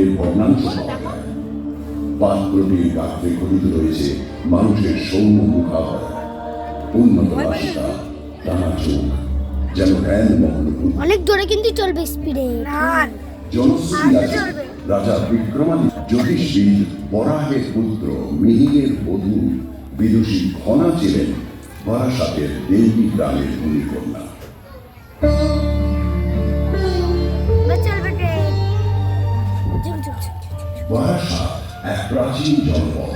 পাথরের ভগ্নাংশ পাওয়া যায়। পাত্রটির গাত্রে খোদিত রয়েছে মানুষের সৌম্য মুখাবয়, উন্নত নাসিকা, টানা চোখ, যেন ধ্যান মগ্ন। অনেক জোরে কিন্তু চলবে স্পিডে। জনশ্রী আছে রাজা বিক্রমাদিত্য যুধিষ্ঠির বরাহের পুত্র মিহিরের বধূ বিদুষী ঘনা ছিলেন বারাসাতের দেবী গ্রামের ভূমিকন্যা। বারাসাত এক প্রাচীন জনপদ।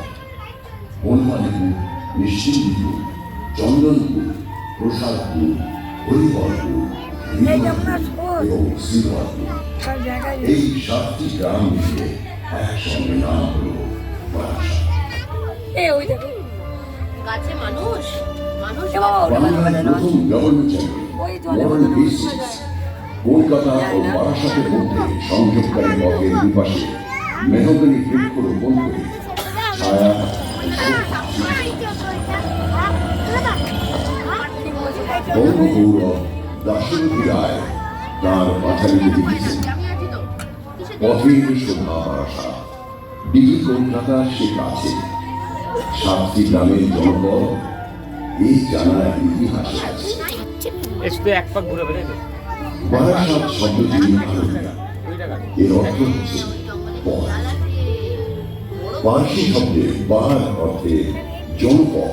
বনমালীপুর, নিশ্চিন্তপুর, চন্দনপুর, প্রসাদপুর, হরিবরপুর এবং শ্রীবরপুর, এই 7টি গ্রাম মিলিয়ে একসঙ্গে নাম হল বারাসাত। বাংলার প্রথম গভর্নমেন্ট কলকাতা ও বারাসাতের মধ্যে সংযোগকারী পথের দুপাশে মেহগনি বৃক্ষরোপণ করে ছায়া গৌরব দাশরথী রায় তাঁর পাঁচালীতে লিখেছেন, পথের শোভা বারাসাত, ডিগ্রি কলকাতা সে কাছে, 7টি গ্রামের জনপদ এই জানার ইতিহাসে আছে। বারাসাত শব্দটি আরবিয়া, এর অর্থ হচ্ছে পথ। পার্সি শব্দে বার অর্থে জনপদ,